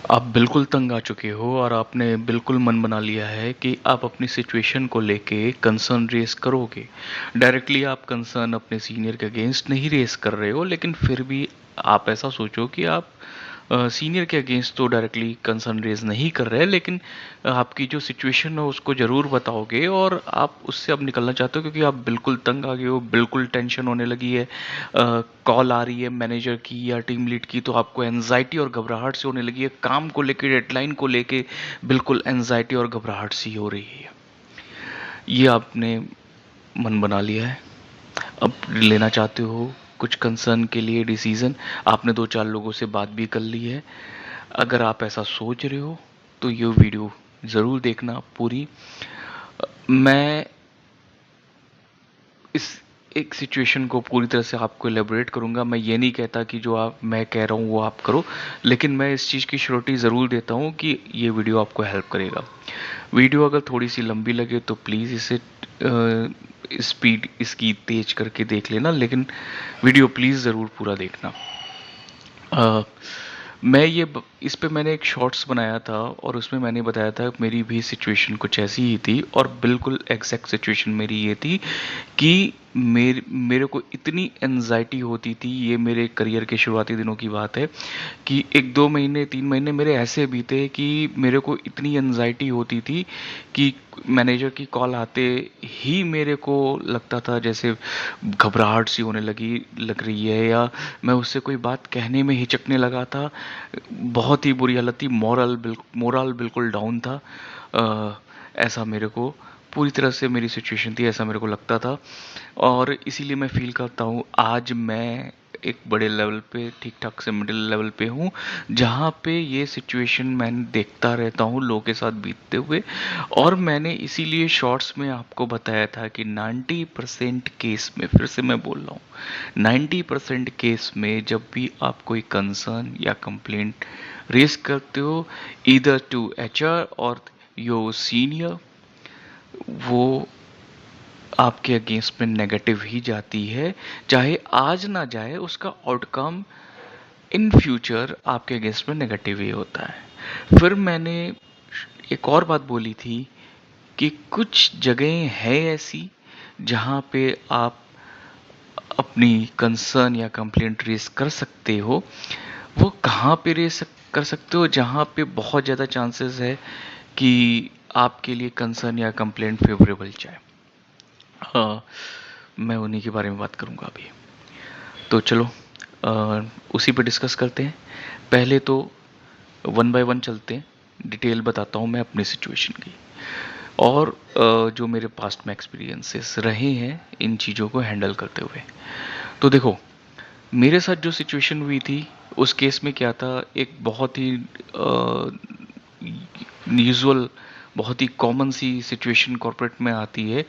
आप बिल्कुल तंग आ चुके हो और आपने बिल्कुल मन बना लिया है कि आप अपनी सिचुएशन को लेके कंसर्न रेस करोगे। डायरेक्टली आप कंसर्न अपने सीनियर के अगेंस्ट नहीं रेस कर रहे हो, लेकिन फिर भी आप ऐसा सोचो कि आप सीनियर के अगेंस्ट तो डायरेक्टली कंसर्न रेज नहीं कर रहे, लेकिन आपकी जो सिचुएशन है उसको ज़रूर बताओगे और आप उससे अब निकलना चाहते हो क्योंकि आप बिल्कुल तंग आ गए हो, बिल्कुल टेंशन होने लगी है। कॉल आ रही है मैनेजर की या टीम लीड की तो आपको एनजाइटी और घबराहट से होने लगी है, काम को लेके, डेडलाइन को लेके बिल्कुल एनजाइटी और घबराहट सी हो रही है। ये आपने मन बना लिया है, अब लेना चाहते हो कुछ कंसर्न के लिए डिसीजन। आपने दो चार लोगों से बात भी कर ली है। अगर आप ऐसा सोच रहे हो तो ये वीडियो ज़रूर देखना पूरी। मैं इस एक सिचुएशन को पूरी तरह से आपको एलेबोरेट करूंगा। मैं ये नहीं कहता कि जो आप मैं कह रहा हूँ वो आप करो, लेकिन मैं इस चीज़ की श्योरिटी ज़रूर देता हूँ कि ये वीडियो आपको हेल्प करेगा। वीडियो अगर थोड़ी सी लंबी लगे तो प्लीज़ इसे स्पीड इसकी तेज करके देख लेना, लेकिन वीडियो प्लीज़ ज़रूर पूरा देखना। अ, मैं इस पे मैंने एक शॉर्ट्स बनाया था और उसमें मैंने बताया था मेरी भी सिचुएशन कुछ ऐसी ही थी और बिल्कुल एग्जैक्ट सिचुएशन मेरी ये थी कि मेरे मेरे को इतनी एनजाइटी होती थी। ये मेरे करियर के शुरुआती दिनों की बात है कि 1-2 महीने 3 महीने मेरे ऐसे बीते कि मेरे को इतनी एनजाइटी होती थी कि मैनेजर की कॉल आते ही मेरे को लगता था जैसे घबराहट सी होने लग रही है, या मैं उससे कोई बात कहने में हिचकने लगा था। बहुत ही बुरी हालत थी, मोरल बिल्कुल डाउन था। ऐसा मेरे को पूरी तरह से मेरी सिचुएशन थी, ऐसा मेरे को लगता था। और इसीलिए मैं फील करता हूँ आज मैं एक बड़े लेवल पे, ठीक ठाक से मिडिल लेवल पे हूँ, जहाँ पे ये सिचुएशन मैं देखता रहता हूँ लोगों के साथ बीतते हुए। और मैंने इसीलिए शॉर्ट्स में आपको बताया था कि 90% केस में, फिर से मैं बोल रहा हूँ, 90% केस में जब भी आप कोई कंसर्न या कंप्लेंट रेज करते हो ईदर टू एचआर और योर सीनियर, वो आपके अगेंस्ट में नेगेटिव ही जाती है। चाहे आज ना जाए, उसका आउटकम इन फ्यूचर आपके अगेंस्ट में नेगेटिव ही होता है। फिर मैंने एक और बात बोली थी कि कुछ जगहें हैं ऐसी जहाँ पे आप अपनी कंसर्न या कंप्लेंट रेज कर सकते हो। वो कहाँ पे कर सकते हो? जहाँ पे बहुत ज़्यादा चांसेस है कि आपके लिए कंसर्न या कंप्लेंट फेवरेबल जाए। हाँ, मैं उन्हीं के बारे में बात करूँगा अभी। तो चलो उसी पे डिस्कस करते हैं। पहले तो वन बाय वन चलते हैं, डिटेल बताता हूँ मैं अपनी सिचुएशन की और जो मेरे पास्ट में एक्सपीरियंसेस रहे हैं इन चीज़ों को हैंडल करते हुए। तो देखो, मेरे साथ जो सिचुएशन हुई थी उस केस में क्या था, एक बहुत ही यूजुअल, बहुत ही कॉमन सी सिचुएशन कॉर्पोरेट में आती है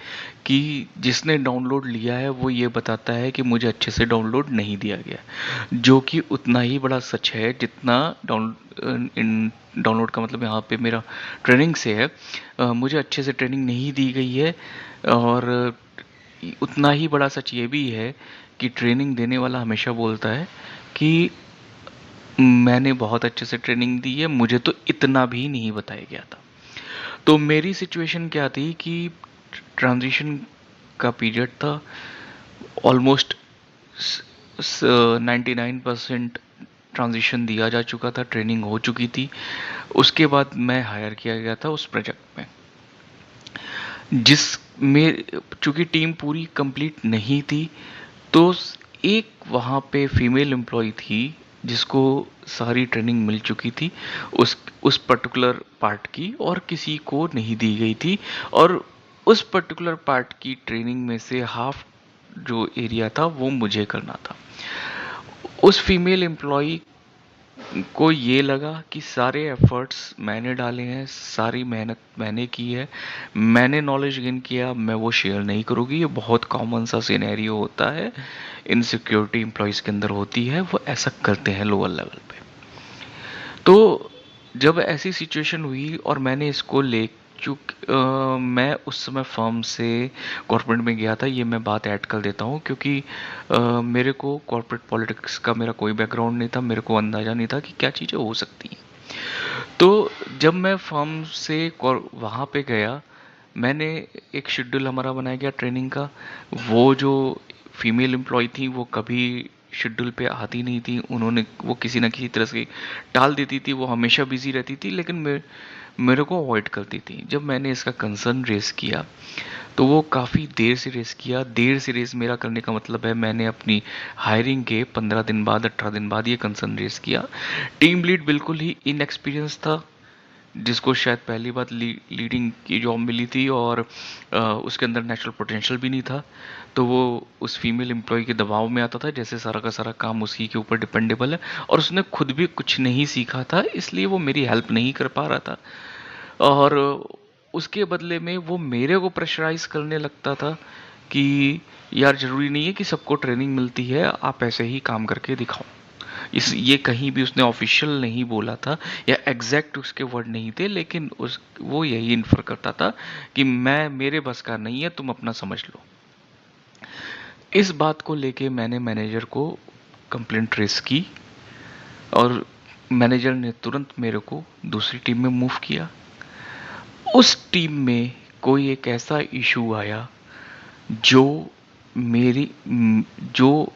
कि जिसने डाउनलोड लिया है वो ये बताता है कि मुझे अच्छे से डाउनलोड नहीं दिया गया, जो कि उतना ही बड़ा सच है जितना डाउनलोड का मतलब यहाँ पे मेरा ट्रेनिंग से है। मुझे अच्छे से ट्रेनिंग नहीं दी गई है और उतना ही बड़ा सच ये भी है कि ट्रेनिंग देने वाला हमेशा बोलता है कि मैंने बहुत अच्छे से ट्रेनिंग दी है, मुझे तो इतना भी नहीं बताया गया था। तो मेरी सिचुएशन क्या थी कि ट्रांजिशन का पीरियड था, ऑलमोस्ट 99% ट्रांजिशन दिया जा चुका था, ट्रेनिंग हो चुकी थी। उसके बाद मैं हायर किया गया था उस प्रोजेक्ट में, जिस में चूंकि टीम पूरी कंप्लीट नहीं थी, तो एक वहाँ पे फीमेल एम्प्लॉय थी जिसको सारी ट्रेनिंग मिल चुकी थी उस पर्टिकुलर पार्ट की, और किसी को नहीं दी गई थी। और उस पर्टिकुलर पार्ट की ट्रेनिंग में से हाफ जो एरिया था वो मुझे करना था। उस फीमेल एम्प्लॉय को ये लगा कि सारे एफर्ट्स मैंने डाले हैं, सारी मेहनत मैंने की है, मैंने नॉलेज गेन किया, मैं वो शेयर नहीं करूँगी। ये बहुत कॉमन सा सिनेरियो होता है, इनसिक्योरिटी एम्प्लॉयज़ के अंदर होती है, वो ऐसा करते हैं लोअर लेवल पे। तो जब ऐसी सिचुएशन हुई और मैंने इसको मैं उस समय फर्म से कॉर्पोरेट में गया था, ये मैं बात ऐड कर देता हूँ क्योंकि मेरे को कॉर्पोरेट पॉलिटिक्स का मेरा कोई बैकग्राउंड नहीं था, मेरे को अंदाज़ा नहीं था कि क्या चीज़ें हो सकती हैं। तो जब मैं फर्म से वहाँ पे गया, मैंने एक शेड्यूल हमारा बनाया गया ट्रेनिंग का। वो जो फीमेल एम्प्लॉय थी वो कभी शेड्यूल पे आती नहीं थी, उन्होंने वो किसी ना किसी तरह से टाल देती थी, वो हमेशा बिजी रहती थी, लेकिन मेरे को अवॉइड करती थी। जब मैंने इसका कंसर्न रेस किया तो वो काफ़ी देर से रेस किया। देर से रेस मेरा करने का मतलब है मैंने अपनी हायरिंग के 15 दिन बाद, 18 दिन बाद ये कंसर्न रेस किया। टीम लीड बिल्कुल ही इनएक्सपीरियंस था, जिसको शायद पहली बार लीडिंग की जॉब मिली थी, और उसके अंदर नेचुरल पोटेंशियल भी नहीं था। तो वो उस फीमेल एम्प्लॉय के दबाव में आता था, जैसे सारा का सारा काम उसी के ऊपर डिपेंडेबल है, और उसने खुद भी कुछ नहीं सीखा था, इसलिए वो मेरी हेल्प नहीं कर पा रहा था। और उसके बदले में वो मेरे को प्रेशराइज करने लगता था कि यार ज़रूरी नहीं है कि सबको ट्रेनिंग मिलती है, आप ऐसे ही काम करके दिखाओ। इस ये कहीं भी उसने ऑफिशियल नहीं बोला था, या एग्जैक्ट उसके वर्ड नहीं थे, लेकिन उस वो यही इन्फर करता था कि मैं मेरे बस का नहीं है, तुम अपना समझ लो। इस बात को लेके मैंने मैनेजर को कंप्लेंट रेस की, और मैनेजर ने तुरंत मेरे को दूसरी टीम में मूव किया। उस टीम में कोई एक ऐसा इशू आया जो मेरी जो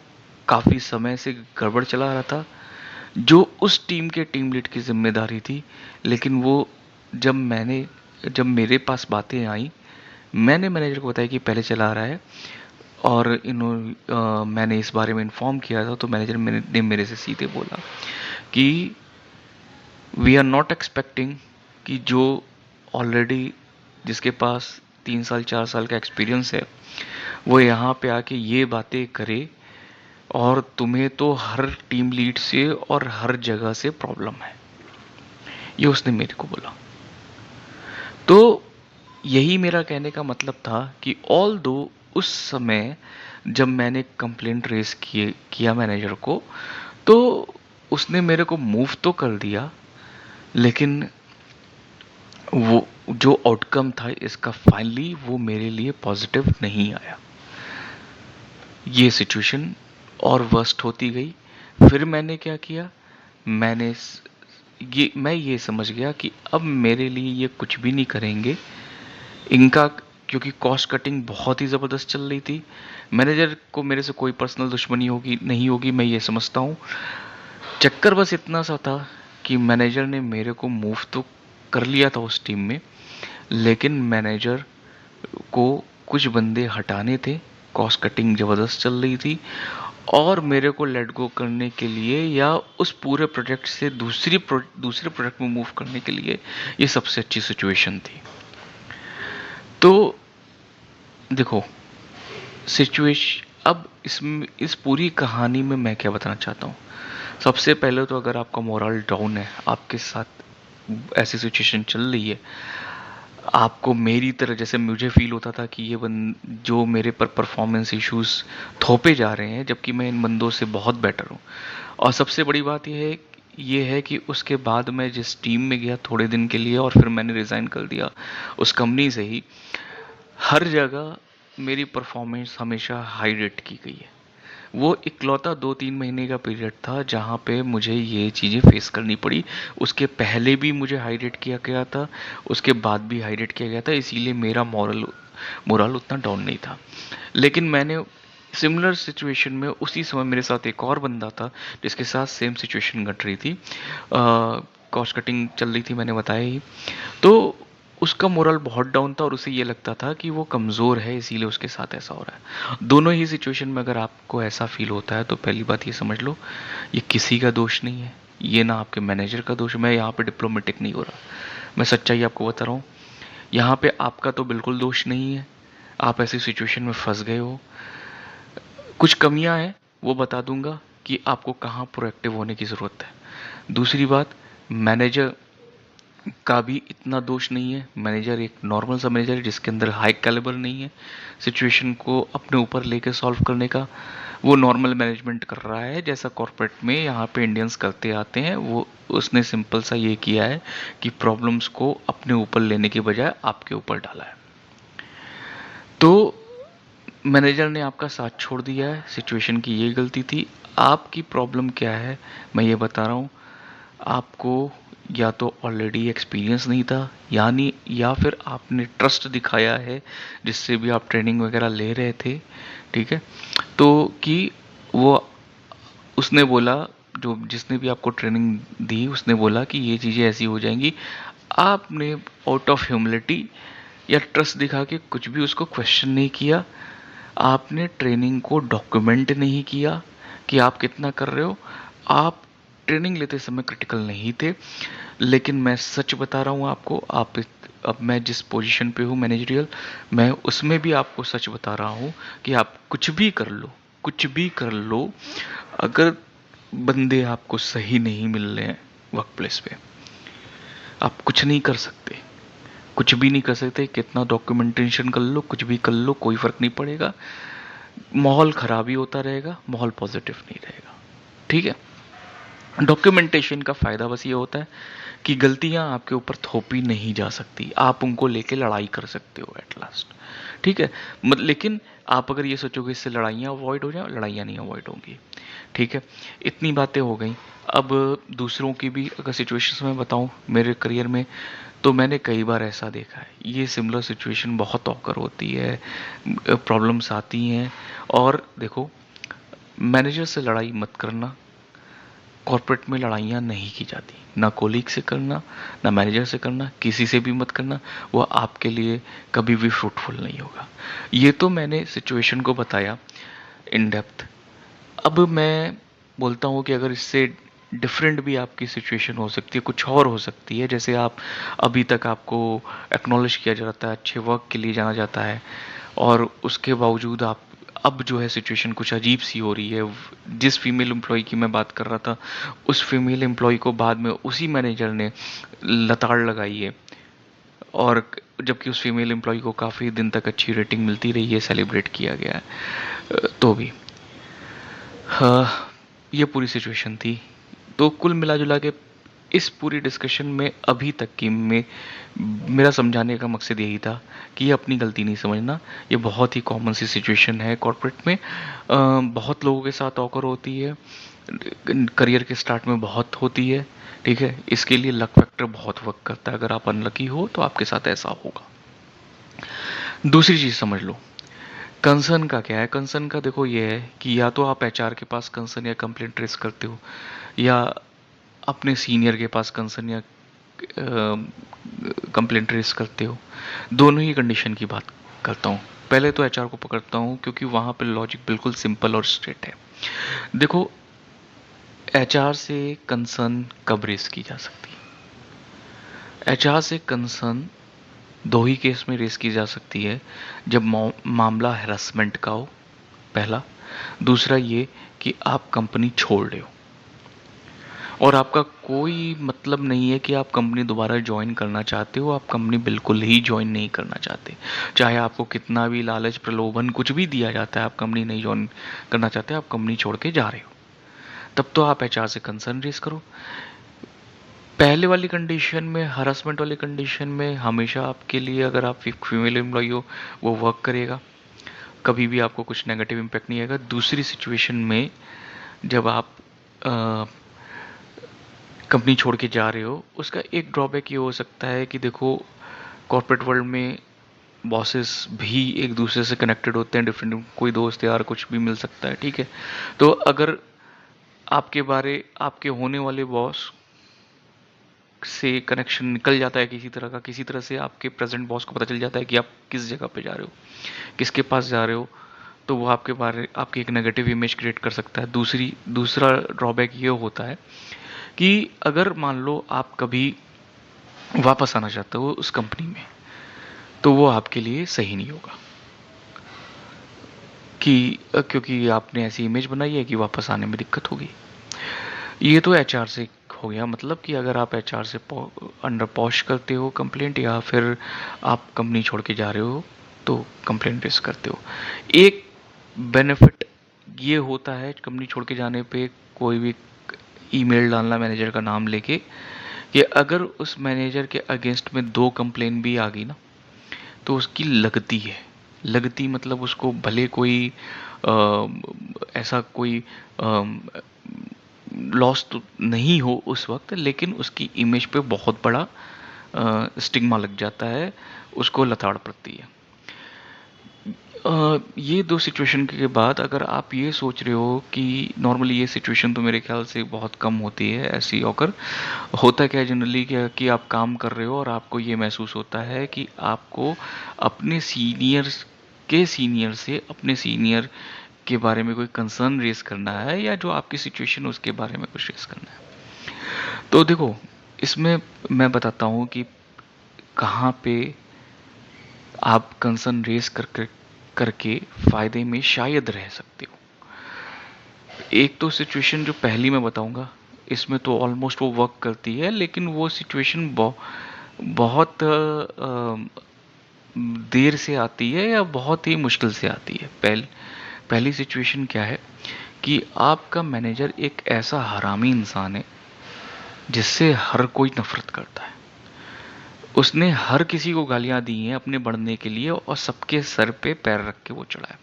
काफ़ी समय से गड़बड़ चला रहा था, जो उस टीम के टीम लीड की जिम्मेदारी थी। लेकिन वो जब मेरे पास बातें आई, मैंने मैनेजर को बताया कि पहले चला रहा है, और मैंने इस बारे में इन्फॉर्म किया था। तो मैनेजर ने मेरे से सीधे बोला कि वी आर नॉट एक्सपेक्टिंग कि जो ऑलरेडी जिसके पास 3 साल 4 साल का एक्सपीरियंस है वो यहाँ पे आके ये बातें करे, और तुम्हें तो हर टीम लीड से और हर जगह से प्रॉब्लम है। ये उसने मेरे को बोला। तो यही मेरा कहने का मतलब था कि ऑल दो उस समय जब मैंने कंप्लेंट रेस किया मैनेजर को, तो उसने मेरे को मूव तो कर दिया, लेकिन वो जो आउटकम था इसका फाइनली वो मेरे लिए पॉजिटिव नहीं आया। ये सिचुएशन और वर्स्ट होती गई। फिर मैंने क्या किया, मैंने मैं ये समझ गया कि अब मेरे लिए ये कुछ भी नहीं करेंगे इनका, क्योंकि कॉस्ट कटिंग बहुत ही ज़बरदस्त चल रही थी। मैनेजर को मेरे से कोई पर्सनल दुश्मनी होगी नहीं होगी, मैं ये समझता हूँ। चक्कर बस इतना सा था कि मैनेजर ने मेरे को मूव तो कर लिया था उस टीम में, लेकिन मैनेजर को कुछ बंदे हटाने थे, कॉस्ट कटिंग ज़बरदस्त चल रही थी, और मेरे को लेट गो करने के लिए या उस पूरे प्रोजेक्ट से दूसरे प्रोजेक्ट में मूव करने के लिए ये सबसे अच्छी सिचुएशन थी। तो देखो सिचुएशन, अब इस पूरी कहानी में मैं क्या बताना चाहता हूँ। सबसे पहले तो अगर आपका मोरल डाउन है, आपके साथ ऐसी सिचुएशन चल रही है, आपको मेरी तरह जैसे मुझे फील होता था कि जो मेरे पर परफॉर्मेंस इश्यूज थोपे जा रहे हैं, जबकि मैं इन बंदों से बहुत बेटर हूँ। और सबसे बड़ी बात ये है कि उसके बाद मैं जिस टीम में गया थोड़े दिन के लिए, और फिर मैंने रिज़ाइन कर दिया उस कंपनी से ही, हर जगह मेरी परफॉर्मेंस हमेशा हाई रेट की गई है। वो इकलौता 2-3 महीने का पीरियड था जहाँ पे मुझे ये चीज़ें फेस करनी पड़ी। उसके पहले भी मुझे हाई रेट किया गया था, उसके बाद भी हाई रेट किया गया था, इसीलिए मेरा मोरल उतना डाउन नहीं था। लेकिन मैंने सिमिलर सिचुएशन में उसी समय मेरे साथ एक और बंदा था जिसके साथ सेम सिचुएशन घट रही थी, कॉस्ट कटिंग चल रही थी, मैंने बताया ही। तो उसका मोरल बहुत डाउन था, और उसे ये लगता था कि वो कमज़ोर है, इसीलिए उसके साथ ऐसा हो रहा है। दोनों ही सिचुएशन में अगर आपको ऐसा फील होता है तो पहली बात ये समझ लो, ये किसी का दोष नहीं है, ये ना आपके मैनेजर का दोष। मैं यहाँ पे डिप्लोमेटिक नहीं हो रहा, मैं सच्चाई आपको बता रहा हूँ। यहाँ पे आपका तो बिल्कुल दोष नहीं है, आप ऐसी सिचुएशन में फंस गए हो। कुछ कमियां हैं, वो बता दूंगा कि आपको कहाँ प्रोएक्टिव होने की ज़रूरत है। दूसरी बात, मैनेजर का भी इतना दोष नहीं है। मैनेजर एक नॉर्मल सा मैनेजर है जिसके अंदर हाई कैलिबर नहीं है सिचुएशन को अपने ऊपर लेके सॉल्व करने का। वो नॉर्मल मैनेजमेंट कर रहा है जैसा कॉर्पोरेट में यहाँ पे इंडियंस करते आते हैं। वो उसने सिंपल सा ये किया है कि प्रॉब्लम्स को अपने ऊपर लेने के बजाय आपके ऊपर डाला है। तो मैनेजर ने आपका साथ छोड़ दिया है, सिचुएशन की ये गलती थी। आपकी प्रॉब्लम क्या है मैं ये बता रहा हूँ आपको। या तो ऑलरेडी एक्सपीरियंस नहीं था, यानी या फिर आपने ट्रस्ट दिखाया है जिससे भी आप ट्रेनिंग वगैरह ले रहे थे, ठीक है, तो कि वो उसने बोला, जो जिसने भी आपको ट्रेनिंग दी उसने बोला कि ये चीज़ें ऐसी हो जाएंगी। आपने आउट ऑफ ह्यूमिलिटी या ट्रस्ट दिखा के कुछ भी उसको क्वेश्चन नहीं किया। आपने ट्रेनिंग को डॉक्यूमेंट नहीं किया कि आप कितना कर रहे हो। आप ट्रेनिंग लेते समय क्रिटिकल नहीं थे। लेकिन मैं सच बता रहा हूँ आपको, अब मैं जिस पोजीशन पे हूँ मैनेजरियल, मैं उसमें भी आपको सच बता रहा हूँ कि आप कुछ भी कर लो, कुछ भी कर लो, अगर बंदे आपको सही नहीं मिल रहे हैं वर्क प्लेस पे, आप कुछ नहीं कर सकते, कुछ भी नहीं कर सकते। कितना डॉक्यूमेंटेशन कर लो, कुछ भी कर लो, कोई फर्क नहीं पड़ेगा। माहौल खराब ही होता रहेगा, माहौल पॉजिटिव नहीं रहेगा। ठीक है। डॉक्यूमेंटेशन का फायदा बस ये होता है कि गलतियां आपके ऊपर थोपी नहीं जा सकती, आप उनको लेके लड़ाई कर सकते हो एट लास्ट। ठीक है। लेकिन आप अगर ये सोचोगे इससे लड़ाइयाँ अवॉइड हो जाए, लड़ाइयाँ नहीं अवॉइड होंगी। ठीक है। इतनी बातें हो गई। अब दूसरों की भी अगर सिचुएशंस में बताऊं मेरे करियर में, तो मैंने कई बार ऐसा देखा है, ये सिमिलर सिचुएशन बहुत ऑकर होती है, प्रॉब्लम्स आती हैं। और देखो, मैनेजर से लड़ाई मत करना। कॉर्पोरेट में लड़ाइयाँ नहीं की जाती, ना कोलीग से करना, ना मैनेजर से करना, किसी से भी मत करना। वो आपके लिए कभी भी फ्रूटफुल नहीं होगा। ये तो मैंने सिचुएशन को बताया इन डेप्थ। अब मैं बोलता हूँ कि अगर इससे डिफरेंट भी आपकी सिचुएशन हो सकती है, कुछ और हो सकती है, जैसे आप अभी तक आपको एक्नॉलेज किया जाता है, अच्छे वर्क के लिए जाना जाता है, और उसके बावजूद आप अब जो है सिचुएशन कुछ अजीब सी हो रही है। जिस फीमेल एम्प्लॉय की मैं बात कर रहा था, उस फीमेल एम्प्लॉय को बाद में उसी मैनेजर ने लताड़ लगाई है, और जबकि उस फीमेल एम्प्लॉय को काफ़ी दिन तक अच्छी रेटिंग मिलती रही है, सेलिब्रेट किया गया है, तो भी। हाँ, ये पूरी सिचुएशन थी। तो कुल मिला जुला के इस पूरी डिस्कशन में अभी तक की में मेरा समझाने का मकसद यही था कि ये अपनी गलती नहीं समझना। ये बहुत ही कॉमन सी सिचुएशन है कॉर्पोरेट में, बहुत लोगों के साथ ऑकर होती है, करियर के स्टार्ट में बहुत होती है। ठीक है। इसके लिए लक फैक्टर बहुत वर्क करता है। अगर आप अनलकी हो तो आपके साथ ऐसा होगा। दूसरी चीज़ समझ लो, कंसर्न का क्या है। कंसर्न का देखो ये है कि या तो आप एचआर के पास कंसर्न या कंप्लेंट रेस करते हो, या अपने सीनियर के पास कंसर्न या कंप्लेंट रेस करते हो। दोनों ही कंडीशन की बात करता हूँ। पहले तो एचआर को पकड़ता हूँ क्योंकि वहाँ पे लॉजिक बिल्कुल सिंपल और स्ट्रेट है। देखो, एचआर से कंसर्न कब रेस की जा सकती है? एचआर से कंसर्न दो ही केस में रेस की जा सकती है। जब मामला हैरेसमेंट का हो, पहला। दूसरा ये कि आप कंपनी छोड़ रहे हो और आपका कोई मतलब नहीं है कि आप कंपनी दोबारा ज्वाइन करना चाहते हो। आप कंपनी बिल्कुल ही ज्वाइन नहीं करना चाहते, चाहे आपको कितना भी लालच प्रलोभन कुछ भी दिया जाता है, आप कंपनी नहीं ज्वाइन करना चाहते, आप कंपनी छोड़ के जा रहे हो, तब तो आप एचआर से कंसर्न रेस करो। पहले वाली कंडीशन में, हरासमेंट वाली कंडीशन में, हमेशा आपके लिए, अगर आप फीमेल एम्प्लॉय हो, वो वर्क करेगा, कभी भी आपको कुछ नेगेटिव इम्पैक्ट नहीं आएगा। दूसरी सिचुएशन में, जब आप कंपनी छोड़ के जा रहे हो, उसका एक ड्रॉबैक ये हो सकता है कि देखो, कॉर्पोरेट वर्ल्ड में बॉसेस भी एक दूसरे से कनेक्टेड होते हैं, डिफरेंट, कोई दोस्त यार कुछ भी मिल सकता है। ठीक है। तो अगर आपके होने वाले बॉस से कनेक्शन निकल जाता है किसी तरह का, किसी तरह से आपके प्रेजेंट बॉस को पता चल जाता है कि आप किस जगह पे जा रहे हो, किसके पास जा रहे हो, तो वो आपकी एक नेगेटिव इमेज क्रिएट कर सकता है। दूसरा ड्रॉबैक ये होता है कि अगर मान लो आप कभी वापस आना चाहते हो उस कंपनी में, तो वो आपके लिए सही नहीं होगा, कि क्योंकि आपने ऐसी इमेज बनाई है कि वापस आने में दिक्कत होगी। ये तो एचआर से हो गया, मतलब कि अगर आप एचआर से अंडर पॉश करते हो कंप्लेंट, या फिर आप कंपनी छोड़ के जा रहे हो तो कंप्लेंट रेस करते हो। एक बेनिफिट ये होता है कंपनी छोड़ के जाने पे, कोई भी ईमेल डालना मैनेजर का नाम लेके, कि अगर उस मैनेजर के अगेंस्ट में 2 कंप्लेन भी आ गई ना, तो उसकी लगती है। लगती मतलब उसको भले कोई ऐसा कोई लॉस तो नहीं हो उस वक्त, लेकिन उसकी इमेज पे बहुत बड़ा स्टिग्मा लग जाता है, उसको लताड़ पड़ती है। ये दो सिचुएशन के बाद अगर आप ये सोच रहे हो कि नॉर्मली ये सिचुएशन तो मेरे ख्याल से बहुत कम होती है ऐसी ऑकर, होता क्या है जनरली क्या कि आप काम कर रहे हो और आपको ये महसूस होता है कि आपको अपने सीनियर से अपने सीनियर के बारे में कोई कंसर्न रेस करना है, या जो आपकी सिचुएशन है उसके बारे में कुछ रेस करना है। तो देखो, इसमें मैं बताता हूँ कि कहाँ पे आप कंसर्न रेस करके फायदे में शायद रह सकते हो। एक तो सिचुएशन जो पहली मैं बताऊंगा, इसमें तो ऑलमोस्ट वो वर्क करती है, लेकिन वो सिचुएशन बहुत देर से आती है या बहुत ही मुश्किल से आती है। पहली सिचुएशन क्या है कि आपका मैनेजर एक ऐसा हरामी इंसान है जिससे हर कोई नफरत करता है। उसने हर किसी को गालियां दी हैं अपने बढ़ने के लिए, और सबके सर पे पैर रख के वो चढ़ा है।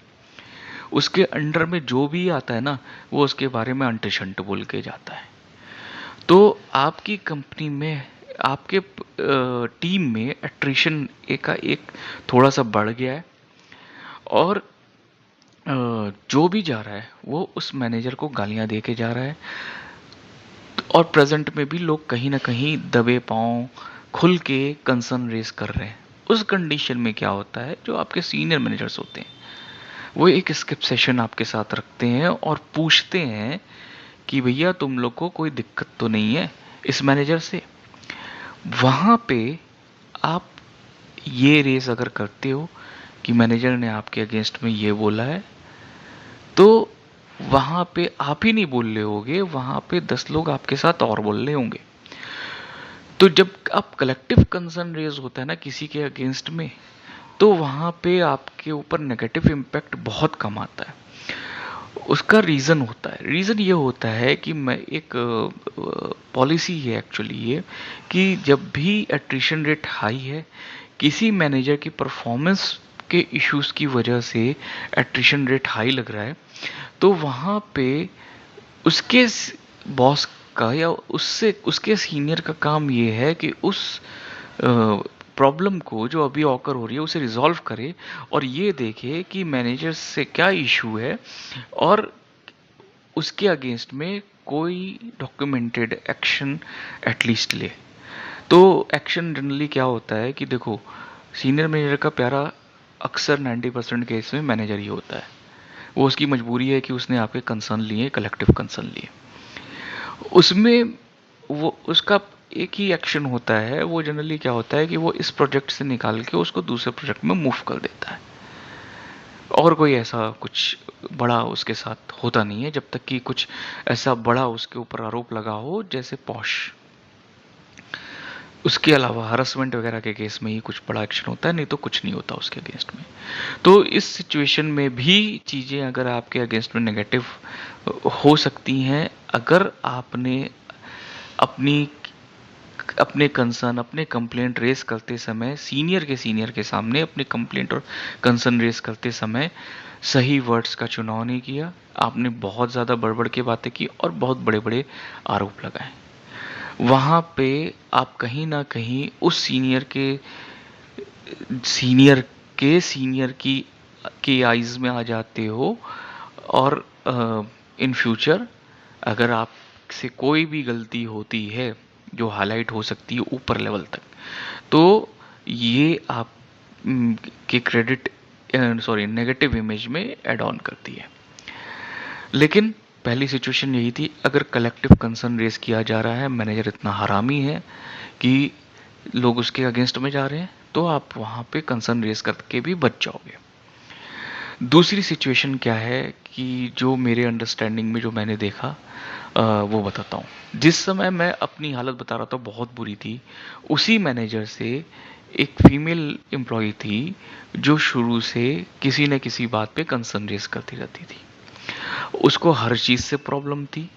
उसके अंडर में जो भी आता है ना, वो उसके बारे में अंट शंट बोल के जाता है। तो आपकी कंपनी में, आपके टीम में एट्रिशन एक थोड़ा सा बढ़ गया है, और जो भी जा रहा है वो उस मैनेजर को गालियां दे के जा रहा है। और प्रेजेंट में भी लोग कहीं ना कहीं दबे पांव खुल के कंसर्न रेस कर रहे हैं। उस कंडीशन में क्या होता है, जो आपके सीनियर मैनेजर्स होते हैं वो एक स्किप सेशन आपके साथ रखते हैं और पूछते हैं कि भैया तुम लोग को कोई दिक्कत तो नहीं है इस मैनेजर से। वहां पे आप ये रेस अगर करते हो कि मैनेजर ने आपके अगेंस्ट में ये बोला है, तो वहां पे आप ही नहीं बोल रहे होगे, वहां पे 10 लोग आपके साथ और बोल रहे होंगे। तो जब आप कलेक्टिव कंसर्न रेज होता है ना किसी के अगेंस्ट में, तो वहां पे आपके ऊपर नेगेटिव इम्पैक्ट बहुत कम आता है। उसका रीज़न होता है, रीज़न ये होता है कि मैं एक पॉलिसी है एक्चुअली ये, कि जब भी एट्रिशन रेट हाई है, किसी मैनेजर की परफॉर्मेंस के इश्यूज की वजह से एट्रिशन रेट हाई लग रहा है, तो वहाँ पे उसके बॉस का या उससे उसके सीनियर का काम ये है कि उस प्रॉब्लम को जो अभी ऑकर हो रही है उसे रिजॉल्व करे, और ये देखे कि मैनेजर से क्या इशू है, और उसके अगेंस्ट में कोई डॉक्यूमेंटेड एक्शन एटलीस्ट ले। तो एक्शन जनरली क्या होता है कि देखो, सीनियर मैनेजर का प्यारा अक्सर 90% केस में मैनेजर ही होता है। वो उसकी मजबूरी है कि उसने आपके कंसर्न लिए, कलेक्टिव कंसर्न लिए। उसमें वो उसका एक ही एक्शन होता है, वो जनरली क्या होता है कि वो इस प्रोजेक्ट से निकाल के उसको दूसरे प्रोजेक्ट में मूव कर देता है। और कोई ऐसा कुछ बड़ा उसके साथ होता नहीं है, जब तक कि कुछ ऐसा बड़ा उसके ऊपर आरोप लगा हो, जैसे पॉश। उसके अलावा हरासमेंट वगैरह के केस में ही कुछ बड़ा एक्शन होता है, नहीं तो कुछ नहीं होता उसके अगेंस्ट में। तो इस सिचुएशन में भी चीज़ें अगर आपके अगेंस्ट में नेगेटिव हो सकती हैं, अगर आपने अपनी अपने कंसर्न, अपने कंप्लेंट रेस करते समय सीनियर के सामने अपने कंप्लेंट और कंसर्न रेस करते समय सही वर्ड्स का चुनाव नहीं किया, आपने बहुत ज़्यादा बड़बड़ के बातें की और बहुत बड़े बड़े आरोप लगाए, वहाँ पे आप कहीं ना कहीं उस सीनियर सीनियर की आइज में आ जाते हो। और इन फ्यूचर अगर आपसे कोई भी गलती होती है जो हाईलाइट हो सकती है ऊपर लेवल तक, तो ये आप के क्रेडिट, सॉरी, नेगेटिव इमेज में ऐड ऑन करती है। लेकिन पहली सिचुएशन यही थी, अगर कलेक्टिव कंसर्न रेस किया जा रहा है, मैनेजर इतना हरामी है कि लोग उसके अगेंस्ट में जा रहे हैं, तो आप वहां पे कंसर्न रेस करके भी बच जाओगे। दूसरी सिचुएशन क्या है कि जो मेरे अंडरस्टैंडिंग में जो मैंने देखा, वो बताता हूँ। जिस समय मैं अपनी हालत बता रहा था बहुत बुरी थी, उसी मैनेजर से एक फीमेल एम्प्लॉय थी जो शुरू से किसी न किसी बात पे कंसर्न रेस करती रहती थी। उसको हर चीज़ से प्रॉब्लम थी।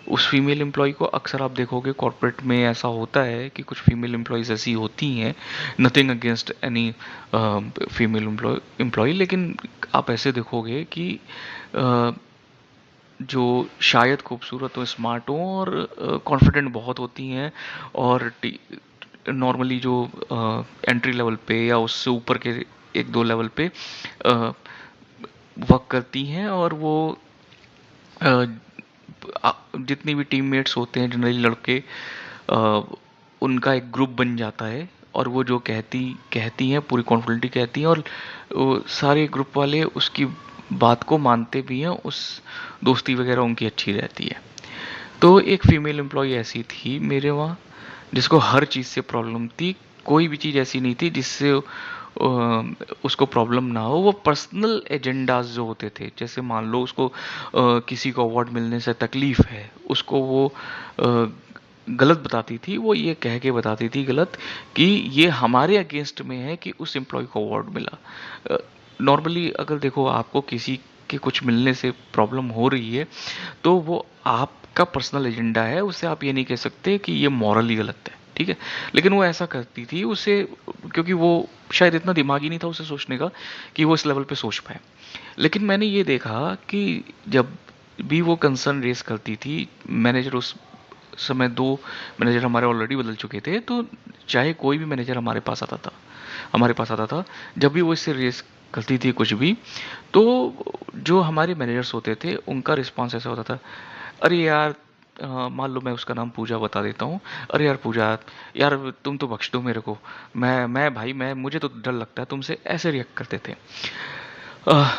उस फीमेल एम्प्लॉय को अक्सर आप देखोगे कॉर्पोरेट में ऐसा होता है कि कुछ फीमेल एम्प्लॉयज़ ऐसी होती हैं, nothing against any female employ, लेकिन आप ऐसे देखोगे कि जो शायद खूबसूरत हो, स्मार्ट हो और कॉन्फिडेंट बहुत होती हैं और नॉर्मली जो एंट्री लेवल पे या उससे ऊपर के एक दो लेवल पे वर्क करती हैं और वो अ, जितनी भी टीममेट्स होते हैं जनरली लड़के, अ, उनका एक ग्रुप बन जाता है और वो जो कहती कहती हैं पूरी कॉन्फिडेंटली कहती हैं और सारे ग्रुप वाले उसकी बात को मानते भी हैं, उस दोस्ती वगैरह उनकी अच्छी रहती है। तो एक फीमेल एम्प्लॉय ऐसी थी मेरे वहाँ जिसको हर चीज़ से प्रॉब्लम थी। कोई भी चीज़ ऐसी नहीं थी जिससे उसको प्रॉब्लम ना हो। वो पर्सनल एजेंडाज जो होते थे, जैसे मान लो उसको किसी को अवार्ड मिलने से तकलीफ है, उसको वो गलत बताती थी। वो ये कह के बताती थी गलत कि ये हमारे अगेंस्ट में है कि उस एम्प्लॉय को अवार्ड मिला। नॉर्मली अगर देखो आपको किसी के कुछ मिलने से प्रॉब्लम हो रही है तो वो आपका पर्सनल एजेंडा है, उससे आप ये नहीं कह सकते कि ये मॉरली गलत है, ठीक है। लेकिन वो ऐसा करती थी उसे, क्योंकि वो शायद इतना दिमाग ही नहीं था उसे सोचने का कि वो इस लेवल पे सोच पाए। लेकिन मैंने ये देखा कि जब भी वो कंसर्न रेस करती थी, मैनेजर उस समय दो मैनेजर हमारे ऑलरेडी बदल चुके थे, तो चाहे कोई भी मैनेजर हमारे पास आता था, जब भी वो इससे रेस करती थी कुछ भी, तो जो हमारे मैनेजर्स होते थे उनका रिस्पॉन्स ऐसा होता था, अरे यार, मान लो मैं उसका नाम पूजा बता देता हूँ, अरे यार पूजा, यार तुम तो बख्श दो मेरे को, मैं भाई, मैं मुझे तो डर लगता है तुमसे, ऐसे रिएक्ट करते थे। अह,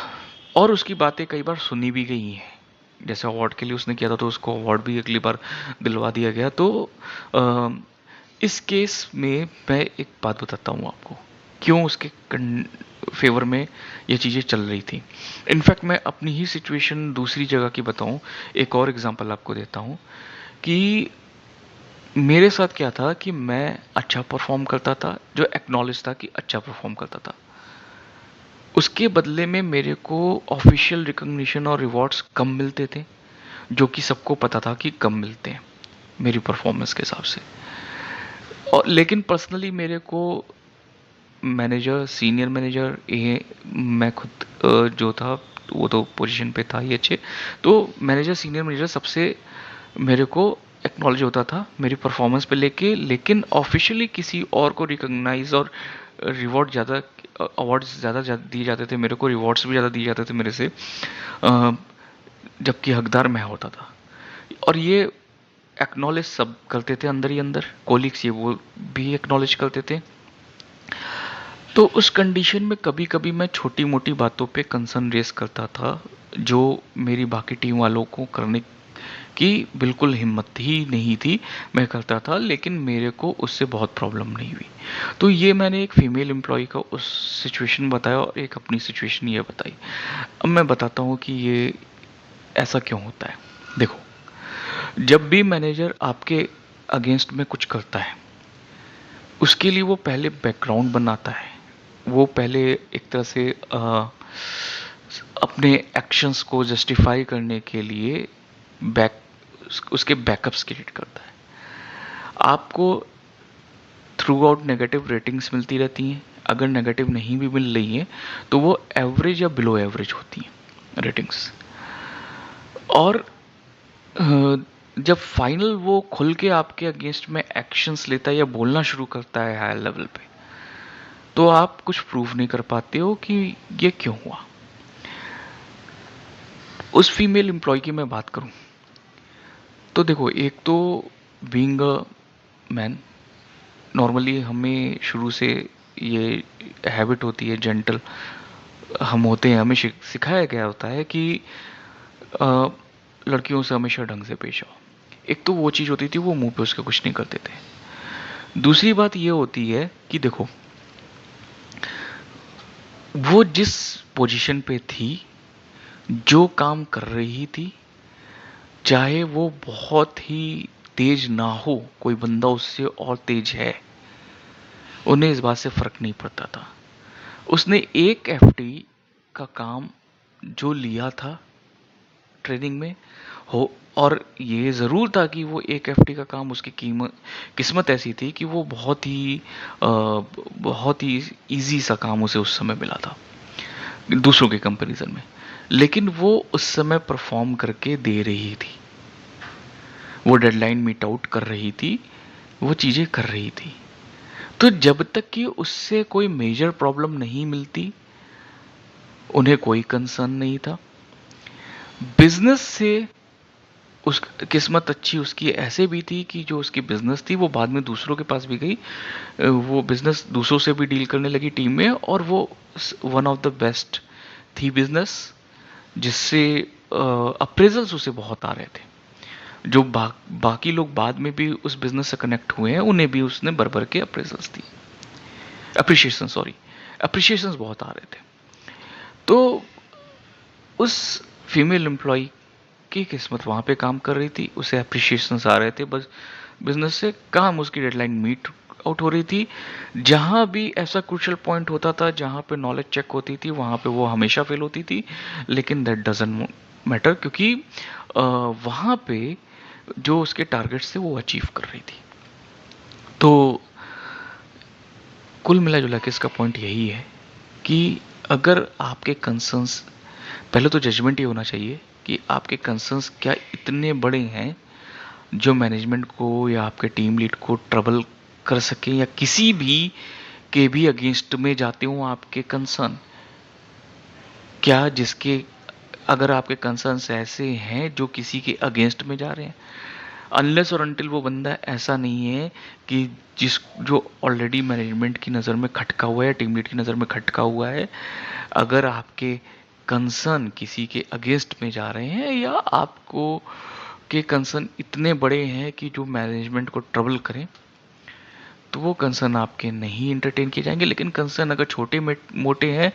और उसकी बातें कई बार सुनी भी गई हैं। जैसे अवार्ड के लिए उसने किया था तो उसको अवार्ड भी अगली बार दिलवा दिया गया। तो अ, इस केस में मैं एक बात बताता हूँ आपको, क्यों उसके फेवर में ये चीज़ें चल रही थी। इनफैक्ट मैं अपनी ही सिचुएशन दूसरी जगह की बताऊँ, एक और एग्जांपल आपको देता हूँ कि मेरे साथ क्या था कि मैं अच्छा परफॉर्म करता था, जो एक्नॉलेज था कि अच्छा परफॉर्म करता था, उसके बदले में मेरे को ऑफिशियल रिकॉग्निशन और रिवॉर्ड्स कम मिलते थे, जो कि सबको पता था कि कम मिलते हैं मेरी परफॉर्मेंस के हिसाब से। और लेकिन पर्सनली मेरे को मैनेजर, सीनियर मैनेजर, ये मैं खुद जो था वो तो पोजीशन पे था ही अच्छे, तो मैनेजर, सीनियर मैनेजर सबसे मेरे को एक्नॉलेज होता था मेरी परफॉर्मेंस पे लेके। लेकिन ऑफिशियली किसी और को रिकॉग्नाइज और रिवॉर्ड ज़्यादा, अवार्ड्स ज़्यादा दिए जाते थे मेरे को, रिवॉर्ड्स भी ज़्यादा दिए जाते थे मेरे से, जबकि हकदार मैं होता था। और ये एक्नॉलेज सब करते थे अंदर ही अंदर, कोलिग्स ये वो भी एक्नॉलेज करते थे। तो उस कंडीशन में कभी कभी मैं छोटी मोटी बातों पे कंसर्न रेस करता था, जो मेरी बाकी टीम वालों को करने की बिल्कुल हिम्मत ही नहीं थी। मैं करता था लेकिन मेरे को उससे बहुत प्रॉब्लम नहीं हुई। तो ये मैंने एक फीमेल एम्प्लॉय का उस सिचुएशन बताया और एक अपनी सिचुएशन ये बताई। अब मैं बताता हूँ कि ये ऐसा क्यों होता है। देखो, जब भी मैनेजर आपके अगेंस्ट में कुछ करता है, उसके लिए वो पहले बैकग्राउंड बनाता है। वो पहले एक तरह से अपने एक्शंस को जस्टिफाई करने के लिए बैक उसके बैकअप्स क्रिएट करता है। आपको थ्रू आउट नेगेटिव रेटिंग्स मिलती रहती हैं। अगर नेगेटिव नहीं भी मिल रही हैं तो वो एवरेज या बिलो एवरेज होती हैं रेटिंग्स। और जब फाइनल वो खुल के आपके अगेंस्ट में एक्शंस लेता है या बोलना शुरू करता है हायर लेवल पे, तो आप कुछ प्रूव नहीं कर पाते हो कि ये क्यों हुआ। उस फीमेल एम्प्लॉय की मैं बात करूं तो देखो, एक तो बीइंग अ मैन, नॉर्मली हमें शुरू से ये हैबिट होती है, जेंटल हम होते हैं, हमें सिखाया गया होता है कि अ, लड़कियों से हमेशा ढंग से पेश आओ। एक तो वो चीज़ होती थी, वो मुंह पे उसके कुछ नहीं करते थे। दूसरी बात ये होती है कि देखो, वो जिस पोजीशन पे थी, जो काम कर रही थी, चाहे वो बहुत ही तेज ना हो, कोई बंदा उससे और तेज है, उन्हें इस बात से फर्क नहीं पड़ता था। उसने एक एफडी का काम जो लिया था ट्रेनिंग में हो, और ये ज़रूर था कि वो एक एफडी का काम, उसकी कीमत किस्मत ऐसी थी कि वो बहुत ही इजी सा काम उसे उस समय मिला था दूसरों के कंपैरिजन में। लेकिन वो उस समय परफॉर्म करके दे रही थी, वो डेडलाइन मीट आउट कर रही थी, वो चीज़ें कर रही थी। तो जब तक कि उससे कोई मेजर प्रॉब्लम नहीं मिलती, उन्हें कोई कंसर्न नहीं था। बिजनेस से उस किस्मत अच्छी उसकी ऐसे भी थी कि जो उसकी बिजनेस थी वो बाद में दूसरों के पास भी गई, वो बिजनेस दूसरों से भी डील करने लगी टीम में, और वो वन ऑफ द बेस्ट थी बिजनेस, जिससे अप्रेजल्स उसे बहुत आ रहे थे। जो बाकी लोग बाद में भी उस बिजनेस से कनेक्ट हुए हैं उन्हें भी उसने भर भर के अप्रेजल्स दी, अप्रिशिएशन सॉरी, अप्रिशिएशंस बहुत आ रहे थे। तो उस फीमेल एम्प्लॉय की किस्मत वहाँ पे काम कर रही थी, उसे अप्रिशिएशंस आ रहे थे, बस बिजनेस से काम उसकी डेडलाइन मीट आउट हो रही थी। जहाँ भी ऐसा क्रूशियल पॉइंट होता था जहाँ पे नॉलेज चेक होती थी वहाँ पे वो हमेशा फेल होती थी, लेकिन दैट डजंट मैटर, क्योंकि वहाँ पे जो उसके टारगेट्स थे वो अचीव कर रही थी। तो कुल मिला जुला के इसका पॉइंट यही है कि अगर आपके कंसर्न्स, पहले तो जजमेंट ये होना चाहिए कि आपके कंसर्न्स क्या इतने बड़े हैं जो मैनेजमेंट को या आपके टीम लीड को ट्रबल कर सकें, या किसी भी के भी अगेंस्ट में जाते हो आपके कंसर्न, क्या जिसके, अगर आपके कंसर्न्स ऐसे हैं जो किसी के अगेंस्ट में जा रहे हैं, अनलेस और अनटिल वो बंदा ऐसा नहीं है कि जिस जो ऑलरेडी मैनेजमेंट की नज़र में खटका हुआ है, टीम लीड की नज़र में खटका हुआ है, अगर आपके कंसर्न किसी के अगेंस्ट में जा रहे हैं या आपको के कंसर्न इतने बड़े हैं कि जो मैनेजमेंट को ट्रबल करें, तो वो कंसर्न आपके नहीं इंटरटेन किए जाएंगे। लेकिन कंसर्न अगर छोटे मोटे हैं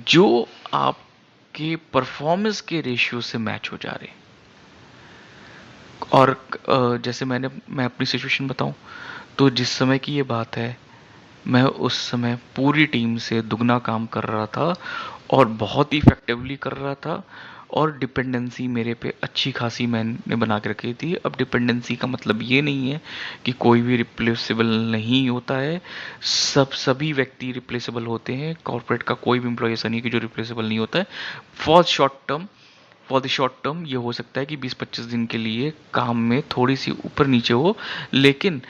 जो आपके परफॉर्मेंस के रेशियो से मैच हो जा रहे हैं, और जैसे मैं अपनी सिचुएशन बताऊं, तो जिस समय की ये बात है, मैं उस समय पूरी टीम से दुगना काम कर रहा था और बहुत ही इफेक्टिवली कर रहा था, और डिपेंडेंसी मेरे पे अच्छी खासी मैंने बना के रखी थी। अब डिपेंडेंसी का मतलब ये नहीं है कि कोई भी रिप्लेसेबल नहीं होता है, सभी व्यक्ति रिप्लेसेबल होते हैं, कॉर्पोरेट का कोई भी एम्प्लॉय ऐसा नहीं है कि जो रिप्लेसेबल नहीं होता है। For short term for the short term ये हो सकता है कि 20-25 दिन के लिए काम में थोड़ी सी ऊपर नीचे हो, लेकिन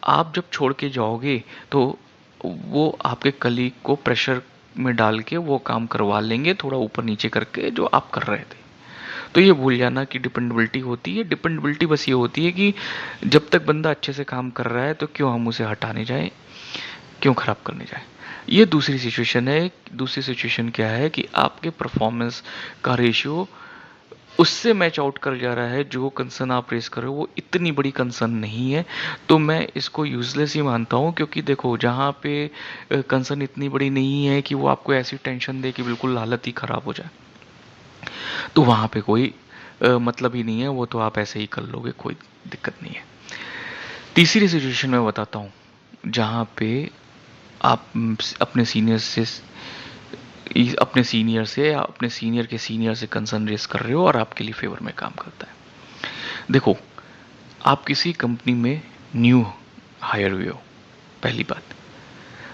आप जब छोड़ के जाओगे तो वो आपके कलीग को प्रेशर में डाल के वो काम करवा लेंगे थोड़ा ऊपर नीचे करके जो आप कर रहे थे। तो ये भूल जाना कि डिपेंडेबिलिटी होती है। डिपेंडेबिलिटी बस ये होती है कि जब तक बंदा अच्छे से काम कर रहा है तो क्यों हम उसे हटाने जाएं, क्यों खराब करने जाएं। ये दूसरी सिचुएशन है। दूसरी सिचुएशन क्या है कि आपके परफॉर्मेंस का रेशियो उससे मैच आउट कर जा रहा है, जो कंसर्न आप रेस कर रहे हो वो इतनी बड़ी कंसर्न नहीं है, तो मैं इसको यूजलेस ही मानता हूँ। क्योंकि देखो जहाँ पे कंसर्न इतनी बड़ी नहीं है कि वो आपको ऐसी टेंशन दे कि बिल्कुल हालत ही खराब हो जाए, तो वहाँ पे कोई मतलब ही नहीं है, वो तो आप ऐसे ही कर लोगे, कोई दिक्कत नहीं है। तीसरी सिचुएशन में बताता हूँ जहाँ पे आप अपने सीनियर से या अपने सीनियर के सीनियर से कंसर्न रेस कर रहे हो और आपके लिए फेवर में काम करता है। देखो, आप किसी कंपनी में न्यू हायर हुए हो, पहली बात,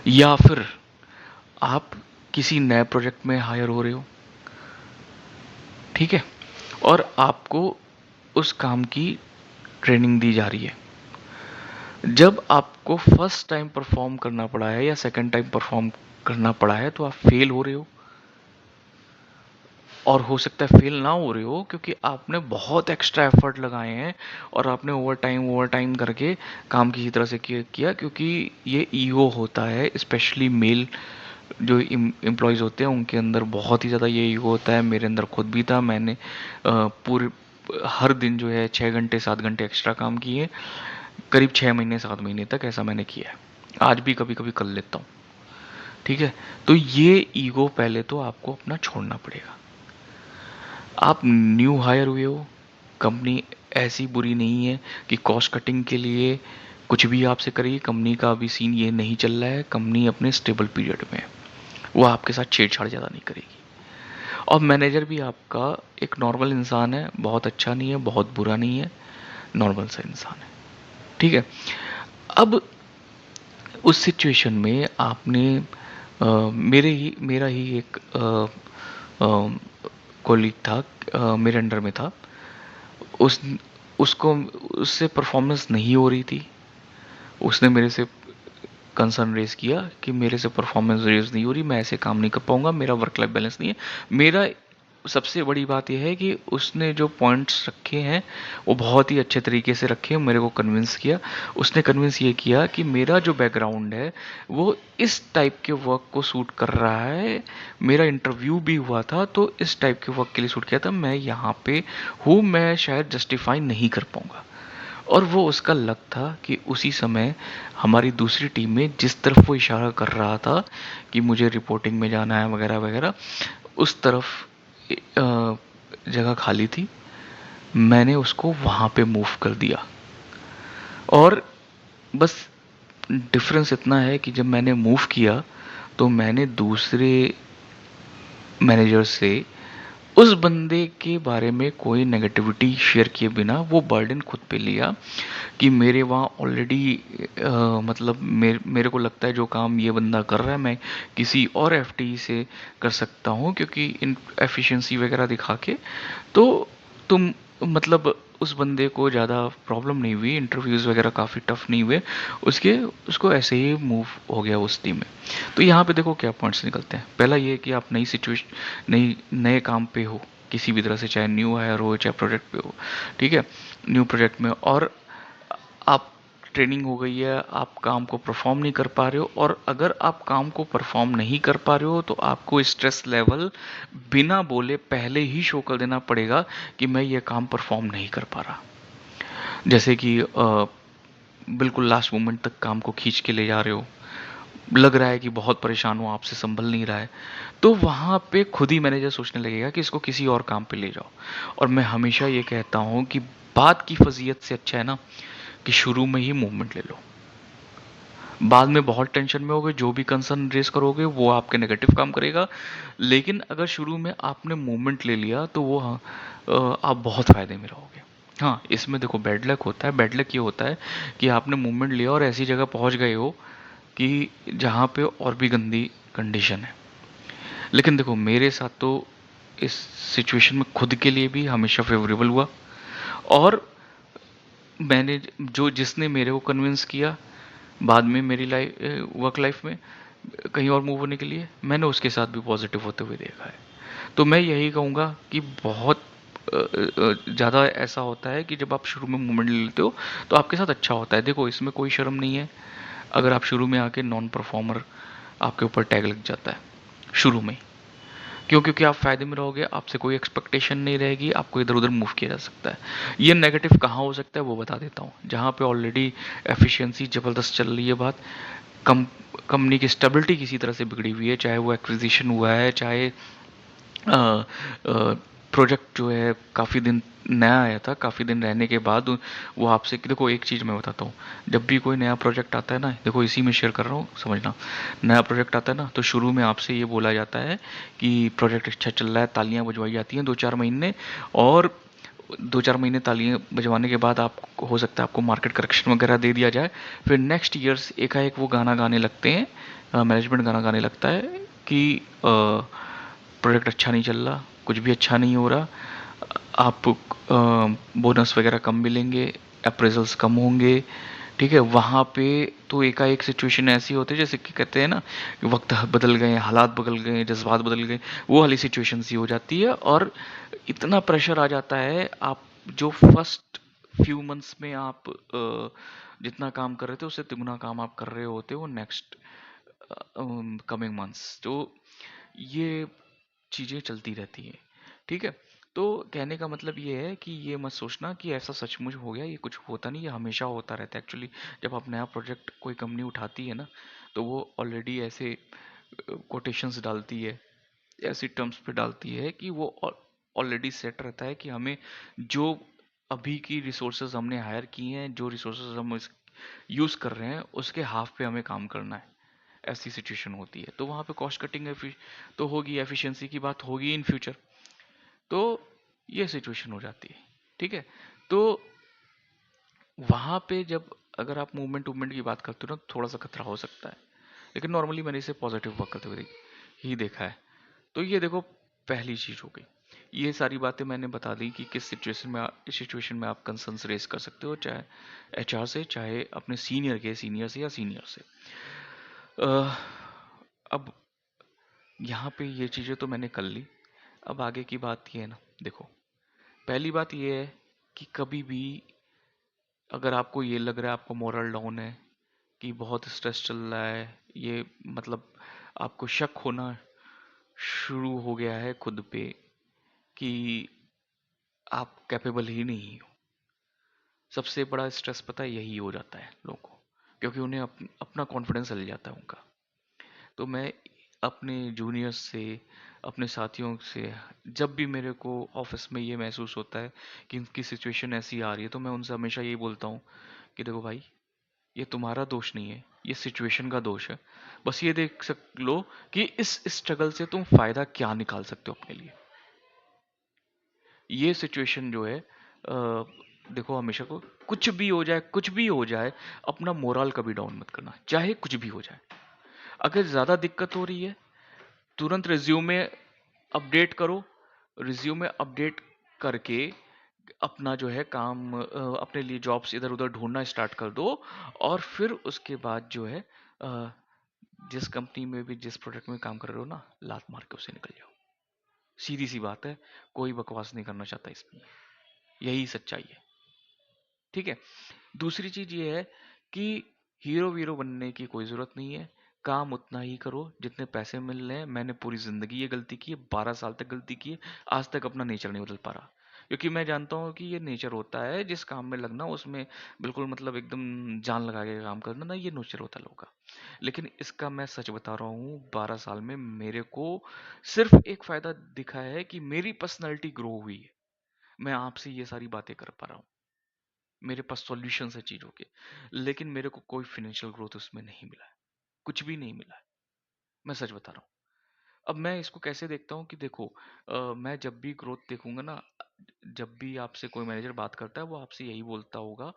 या फिर आप किसी नए प्रोजेक्ट में हायर हो रहे हो, ठीक है, और आपको उस काम की ट्रेनिंग दी जा रही है। जब आपको फर्स्ट टाइम परफॉर्म करना पड़ा है या सेकंड टाइम परफॉर्म करना पड़ा है तो आप फेल हो रहे हो, और हो सकता है फेल ना हो रहे हो क्योंकि आपने बहुत एक्स्ट्रा एफर्ट लगाए हैं और आपने ओवर टाइम करके काम किसी तरह से किया, क्योंकि ये ईगो होता है, स्पेशली मेल जो एम्प्लॉयज़ होते हैं उनके अंदर बहुत ही ज़्यादा ये ईगो होता है। मेरे अंदर खुद भी था। मैंने पूरे हर दिन जो है 6 घंटे 7 घंटे एक्स्ट्रा काम किए, करीब 6 महीने 7 महीने तक ऐसा मैंने किया है। आज भी कभी कभी कर लेता हूँ, ठीक है। तो ये ईगो पहले तो आपको अपना छोड़ना पड़ेगा। आप न्यू हायर हुए हो, कंपनी ऐसी बुरी नहीं है कि कॉस्ट कटिंग के लिए कुछ भी आपसे करेगी। कंपनी का अभी सीन ये नहीं चल रहा है, कंपनी अपने स्टेबल पीरियड में है, वो आपके साथ छेड़छाड़ ज़्यादा नहीं करेगी। और मैनेजर भी आपका एक नॉर्मल इंसान है, बहुत अच्छा नहीं है, बहुत बुरा नहीं है, नॉर्मल सा इंसान है, ठीक है। अब उस सिचुएशन में आपने मेरा ही एक कॉलीग था, मेरे अंडर में था, उस उसको उससे परफॉर्मेंस नहीं हो रही थी। उसने मेरे से कंसर्न रेज किया कि मेरे से परफॉर्मेंस रेज नहीं हो रही, मैं ऐसे काम नहीं कर पाऊंगा, मेरा वर्क लाइफ बैलेंस नहीं है। मेरा सबसे बड़ी बात यह है कि उसने जो पॉइंट्स रखे हैं वो बहुत ही अच्छे तरीके से रखे हैं, मेरे को कन्विंस किया। उसने कन्विंस ये किया कि मेरा जो बैकग्राउंड है वो इस टाइप के वर्क को सूट कर रहा है। मेरा इंटरव्यू भी हुआ था तो इस टाइप के वर्क के लिए सूट किया था, मैं यहाँ पे हूँ, मैं शायद जस्टिफाई नहीं कर पाऊंगा। और वो उसका लक था कि उसी समय हमारी दूसरी टीम में जिस तरफ वो इशारा कर रहा था कि मुझे रिपोर्टिंग में जाना है वगैरह वगैरह, उस तरफ जगह खाली थी। मैंने उसको वहाँ पे मूव कर दिया। और बस डिफरेंस इतना है कि जब मैंने मूव किया तो मैंने दूसरे मैनेजर से उस बंदे के बारे में कोई नेगेटिविटी शेयर किए बिना वो बर्डन खुद पे लिया कि मेरे वहाँ ऑलरेडी मतलब मेरे को लगता है जो काम ये बंदा कर रहा है मैं किसी और एफटी से कर सकता हूँ, क्योंकि इन एफिशिएंसी वगैरह दिखा के तो तुम मतलब उस बंदे को ज़्यादा प्रॉब्लम नहीं हुई, इंटरव्यूज़ वगैरह काफ़ी टफ नहीं हुए उसके, उसको ऐसे ही मूव हो गया उस टीम में। तो यहाँ पे देखो क्या पॉइंट्स निकलते हैं। पहला ये कि आप नई सिचुएशन नई नए काम पे हो किसी भी तरह से, चाहे न्यू हायर हो चाहे प्रोजेक्ट पे हो, ठीक है, न्यू प्रोजेक्ट में, और आप ट्रेनिंग हो गई है, आप काम को परफॉर्म नहीं कर पा रहे हो, और अगर आप काम को परफॉर्म नहीं कर पा रहे हो तो आपको स्ट्रेस लेवल बिना बोले पहले ही शो कर देना पड़ेगा कि मैं ये काम परफॉर्म नहीं कर पा रहा। जैसे कि बिल्कुल लास्ट मोमेंट तक काम को खींच के ले जा रहे हो, लग रहा है कि बहुत परेशान हो, आपसे संभल नहीं रहा है, तो वहाँ पे खुद ही मैनेजर सोचने लगेगा कि इसको किसी और काम पे ले जाओ। और मैं हमेशा ये कहता हूँ कि बात की फजीयत से अच्छा है ना कि शुरू में ही मूवमेंट ले लो। बाद में बहुत टेंशन में होगे, जो भी कंसर्न रेज करोगे वो आपके नेगेटिव काम करेगा, लेकिन अगर शुरू में आपने मूवमेंट ले लिया तो वो, हाँ, आप बहुत फायदे में रहोगे। हाँ, इसमें देखो बैड लक होता है। बैड लक ये होता है कि आपने मूवमेंट लिया और ऐसी जगह पहुंच गए हो कि जहाँ पे और भी गंदी कंडीशन है। लेकिन देखो मेरे साथ तो इस सिचुएशन में खुद के लिए भी हमेशा फेवरेबल हुआ, और मैंने जो जिसने मेरे को कन्विंस किया बाद में मेरी लाइफ वर्क लाइफ में कहीं और मूव होने के लिए, मैंने उसके साथ भी पॉजिटिव होते हुए देखा है। तो मैं यही कहूँगा कि बहुत ज़्यादा ऐसा होता है कि जब आप शुरू में मूवमेंट ले लेते हो तो आपके साथ अच्छा होता है। देखो इसमें कोई शर्म नहीं है अगर आप शुरू में आके नॉन परफॉर्मर आपके ऊपर टैग लग जाता है शुरू में। क्यों? क्योंकि आप फायदे में रहोगे, आपसे कोई एक्सपेक्टेशन नहीं रहेगी, आपको इधर उधर मूव किया जा सकता है। ये नेगेटिव कहाँ हो सकता है वो बता देता हूँ। जहाँ पे ऑलरेडी एफिशिएंसी ज़बरदस्त चल रही है, बात कम, कंपनी की स्टेबिलिटी किसी तरह से बिगड़ी हुई है, चाहे वो एक्विजिशन हुआ है, चाहे प्रोजेक्ट जो है काफ़ी दिन नया आया था, काफ़ी दिन रहने के बाद वो आपसे, देखो एक चीज़ मैं बताता हूँ, जब भी कोई नया प्रोजेक्ट आता है ना, देखो इसी में शेयर कर रहा हूँ समझना, नया प्रोजेक्ट आता है ना तो शुरू में आपसे ये बोला जाता है कि प्रोजेक्ट अच्छा चल रहा है, तालियां बजवाई जाती हैं 2-4 महीने, और 2-4 महीने तालियां बजवाने के बाद आप, हो सकता है आपको मार्केट करेक्शन वगैरह दे दिया जाए, फिर नेक्स्ट ईयर्स एकाएक वो गाना गाने लगते हैं, मैनेजमेंट गाना गाने लगता है कि प्रोडक्ट अच्छा नहीं चल रहा, कुछ भी अच्छा नहीं हो रहा, आप बोनस वगैरह कम मिलेंगे, अप्रेजल्स कम होंगे, ठीक है। वहाँ पे तो एकाएक सिचुएशन ऐसी होती है जैसे कि कहते हैं ना कि वक्त बदल गए, हालात बदल गए, जज्बात बदल गए, वो वाली सिचुएशन सी हो जाती है, और इतना प्रेशर आ जाता है। आप जो फर्स्ट फ्यू मंथ्स में आप जितना काम कर रहे थे उससे तिगुना काम आप कर रहे होते हो नेक्स्ट कमिंग मंथ्स। तो ये चीज़ें चलती रहती हैं, ठीक है। तो कहने का मतलब ये है कि ये मत सोचना कि ऐसा सचमुच हो गया, ये कुछ होता नहीं, ये हमेशा होता रहता है एक्चुअली। जब आप नया प्रोजेक्ट कोई कंपनी उठाती है ना तो वो ऑलरेडी ऐसे कोटेशंस डालती है, ऐसी टर्म्स पे डालती है कि वो ऑलरेडी सेट रहता है कि हमें जो अभी की रिसोर्सेज हमने हायर की हैं, जो रिसोर्सेज हम यूज़ कर रहे हैं उसके हाफ पे हमें काम करना है। ऐसी सिचुएशन होती है तो वहाँ पे कॉस्ट कटिंग तो होगी, एफिशिएंसी की बात होगी इन फ्यूचर। तो ये सिचुएशन हो जाती है, ठीक है। तो वहाँ पे जब अगर आप मूवमेंट की बात करते हो ना थोड़ा सा खतरा हो सकता है, लेकिन नॉर्मली मैंने इसे पॉजिटिव वर्क करते हुए ही देखा है। तो ये देखो पहली चीज हो गई। ये सारी बातें मैंने बता दी कि किस सिचुएशन में आप कंसर्न्स रेज कर सकते हो, चाहे एचआर से, चाहे अपने सीनियर से या सीनियर से। अ, अब यहाँ पे ये चीज़ें तो मैंने कर ली। अब आगे की बात ये है ना, देखो, पहली बात ये है कि कभी भी अगर आपको ये लग रहा है आपको मोरल डाउन है कि बहुत स्ट्रेस चल रहा है, ये मतलब आपको शक होना शुरू हो गया है खुद पे कि आप कैपेबल ही नहीं हो, सबसे बड़ा स्ट्रेस पता है यही हो जाता है लोगों को, क्योंकि उन्हें अपना कॉन्फिडेंस हिल जाता है उनका। तो मैं अपने जूनियर्स से, अपने साथियों से, जब भी मेरे को ऑफिस में ये महसूस होता है कि इनकी सिचुएशन ऐसी आ रही है, तो मैं उनसे हमेशा यही बोलता हूँ कि देखो भाई, ये तुम्हारा दोष नहीं है, ये सिचुएशन का दोष है। बस ये देख सक लो कि इस स्ट्रगल से तुम फायदा क्या निकाल सकते हो अपने लिए। ये सिचुएशन जो है, देखो, हमेशा को कुछ भी हो जाए, कुछ भी हो जाए, अपना मोरल कभी डाउन मत करना, चाहे कुछ भी हो जाए। अगर ज़्यादा दिक्कत हो रही है, तुरंत रिज्यूमे अपडेट करो। रिज्यूमे अपडेट करके अपना जो है काम, अपने लिए जॉब्स इधर उधर ढूंढना स्टार्ट कर दो। और फिर उसके बाद जो है, जिस कंपनी में भी जिस प्रोडक्ट में काम कर रहे हो ना, लात मार के उसे निकल जाओ। सीधी सी बात है, कोई बकवास नहीं करना चाहता इसमें, यही सच्चाई है। ठीक है। दूसरी चीज ये है कि हीरो वीरो बनने की कोई जरूरत नहीं है। काम उतना ही करो जितने पैसे मिल रहे हैं। मैंने पूरी जिंदगी ये गलती की है, 12 साल तक गलती की है, आज तक अपना नेचर नहीं बदल पा रहा। क्योंकि मैं जानता हूँ कि ये नेचर होता है, जिस काम में लगना उसमें बिल्कुल मतलब एकदम जान लगा के काम करना ना, ये नेचर होता है लोगों का। लेकिन इसका मैं सच बता रहा हूँ, 12 साल में मेरे को सिर्फ एक फायदा दिखा है कि मेरी पर्सनैलिटी ग्रो हुई है। मैं आपसे ये सारी बातें कर पा रहा हूँ, मेरे पास सॉल्यूशन है चीजों के। लेकिन मेरे को कोई फाइनेंशियल ग्रोथ उसमें नहीं मिला है, कुछ भी नहीं मिला है। मैं सच बता रहा हूँ। अब मैं इसको कैसे देखता हूँ कि देखो, मैं जब भी ग्रोथ देखूंगा ना, जब भी आपसे कोई मैनेजर बात करता है, वो आपसे यही बोलता होगा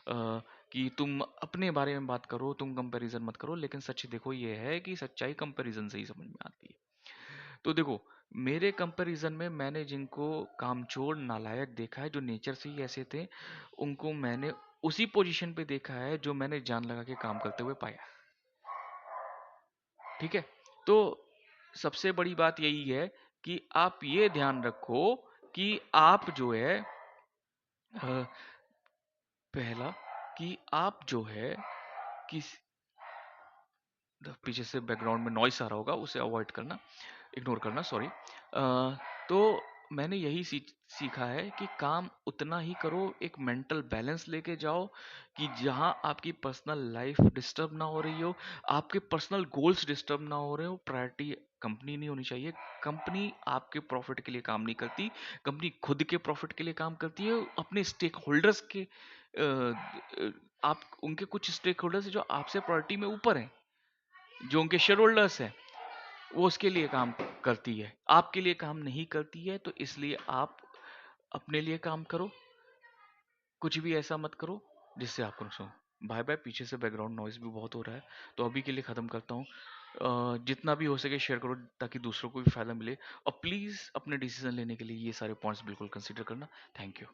कि तुम अपने बारे में बात करो, तुम कंपैरिजन मत करो। लेकिन सच देखो ये है कि सच्चाई कंपैरिजन से ही समझ में आती है। तो देखो, मेरे कंपैरिजन में मैंने जिनको कामचोर नालायक देखा है, जो नेचर से ही ऐसे थे, उनको मैंने उसी पोजीशन पे देखा है जो मैंने जान लगा के काम करते हुए पाया। ठीक है। तो सबसे बड़ी बात यही है कि आप ये ध्यान रखो कि आप जो है, अ, पहला, कि आप जो है किस, पीछे से बैकग्राउंड में नॉइस आ रहा होगा, उसे अवॉइड करना, इग्नोर करना, सॉरी। तो मैंने यही सीखा है कि काम उतना ही करो, एक मेंटल बैलेंस लेके जाओ कि जहां आपकी पर्सनल लाइफ डिस्टर्ब ना हो रही हो, आपके पर्सनल गोल्स डिस्टर्ब ना हो रहे हो। प्रायोरिटी कंपनी नहीं होनी चाहिए। कंपनी आपके प्रॉफिट के लिए काम नहीं करती, कंपनी खुद के प्रॉफिट के लिए काम करती है। अपने स्टेक होल्डर्स के, आप उनके कुछ स्टेक होल्डर्स जो आपसे प्रायोरिटी में ऊपर हैं, जो उनके शेयर होल्डर्स हैं, वो उसके लिए काम करती है, आपके लिए काम नहीं करती है। तो इसलिए आप अपने लिए काम करो, कुछ भी ऐसा मत करो जिससे आपको नुकसान हो। बाय बाय, पीछे से बैकग्राउंड नॉइज भी बहुत हो रहा है, तो अभी के लिए ख़त्म करता हूँ। जितना भी हो सके शेयर करो ताकि दूसरों को भी फ़ायदा मिले। और प्लीज़ अपने डिसीजन लेने के लिए ये सारे पॉइंट्स बिल्कुल कंसिडर करना। Thank you.